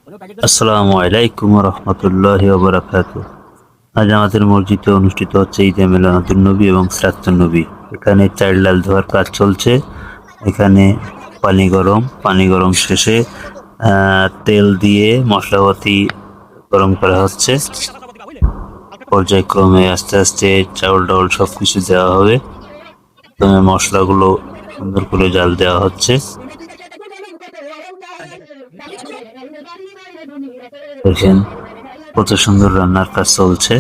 আসসালামু আলাইকুম রহমতুল্লাহি ওয়া বারাকাতুহু। আজ আমাদের মসজিদে অনুষ্ঠিত হচ্ছে ঈদে মিলাদুন নবী এবং সিরাতুন নবী। এখানে চাল ডাল ধোয়ার কাজ চলছে। এখানে পানি গরম শেষে তেল দিয়ে মশলাপাতি গরম করা হচ্ছে। পর্যায়ক্রমে আস্তে আস্তে চাউল ডাউল সবকিছু দেওয়া হবে। প্রথমে মশলাগুলো সুন্দর করে জাল দেওয়া হচ্ছে। দেখেন কত সুন্দর রান্নার কাজ চলছে।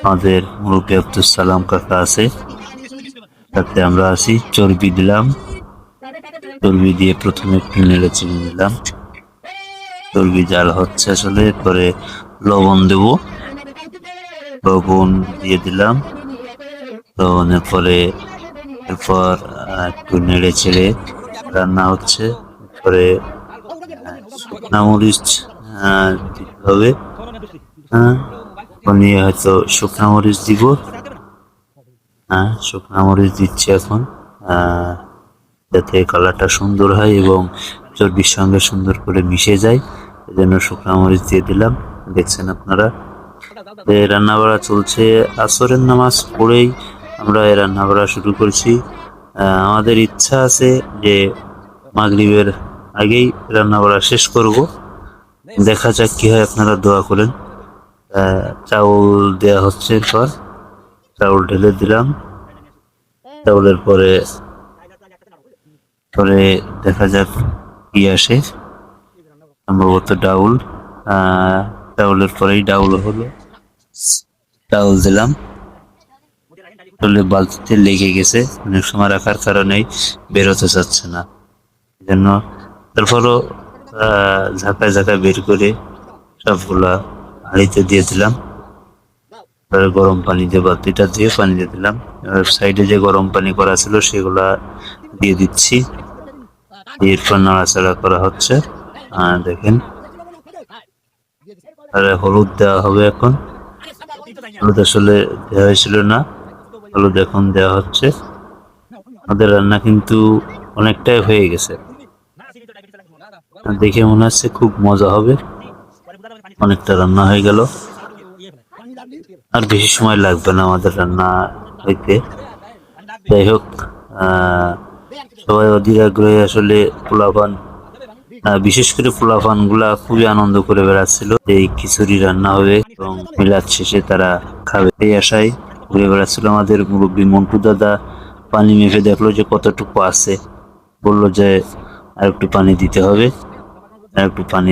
আমাদের মুরব্বী আব্দুল সালাম কাকা আছে, তাতে আমরা আছি। চর্বি দিলাম, চর্বি দিয়ে প্রথমে একটু নেড়ে চিনি নিলাম। চর্বি জাল হচ্ছে আসলে, পরে লবণ দেব, লবণ দিয়ে দিলাম। লবণের পরে এরপর একটু নেড়ে চেড়ে রান্না হচ্ছে। পরে শুকনা মরিচ দিতে হবে। হ্যাঁ, নিয়ে হয়তো শুকনা মরিচ দিব। হ্যাঁ, শুকনা মরিচ দিচ্ছি এখন, যাতে কালারটা সুন্দর হয় এবং চর্বির সঙ্গে সুন্দর করে মিশে যায়। এজন্য শুকনা মরিচ দিয়ে দিলাম। দেখছেন আপনারা রান্না বাড়া চলছে। আসরের নামাজ পড়েই আমরা এই রান্না বাড়া শুরু করছি। আমাদের ইচ্ছা আছে যে মাগরিবের আগেই রান্না বাড়া শেষ করব। দেখা যাক কি হয়, আপনারা দোয়া করেন। চাউল দেয়া হচ্ছে, এরপর চাউল ঢেলে দিলাম। চাউলের পরে পরে দেখা যাক কি আসে, সম্ভবত ডাউল। চাউলের পরেই ডাউল হলো। ডাউল দিলাম, আসলে বালতিতে লেগে গেছে, অনেক সময় রাখার কারণেই বেরোতে চাচ্ছে না। জন্য তারপরও ঝাঁকায় ঝাঁকায় বের করে সবগুলা হাঁড়িতে দিয়ে দিলাম। তারপরে গরম পানি দিয়ে বালতিটা দিয়ে পানি দিয়ে দিলাম। সাইডে যে গরম পানি করা ছিল সেগুলা দিয়ে দিচ্ছি। এরপর নাড়াচাড়া করা হচ্ছে। দেখেন, আর হলুদ দেওয়া হবে এখন। হলুদ আসলে দেওয়া হয়েছিল না, হলুদ এখন দেওয়া হচ্ছে। আমাদের রান্না কিন্তু অনেকটাই হয়ে গেছে, দেখে মনে হচ্ছে খুব মজা হবে। অনেকটা রান্না হয়ে গেল, আর বেশি সময় লাগবে না আমাদের রান্না হইতে। যাই হোক, সবাই অধীর আগ্রহে আসলে পোলাপান, বিশেষ করে পোলাপান গুলা খুবই আনন্দ করে বেড়াচ্ছিল এই খিচুড়ি রান্না হবে এবং মিলাদ শেষে তারা খাবে, এই আশায় ঘুরে বেড়াচ্ছিল। আমাদের মুরব্বী মন্টু দাদা পানি মেপে দেখলো যে কতটুকু আছে, বললো যে আর একটু পানি দিতে হবে। আর একটু পানি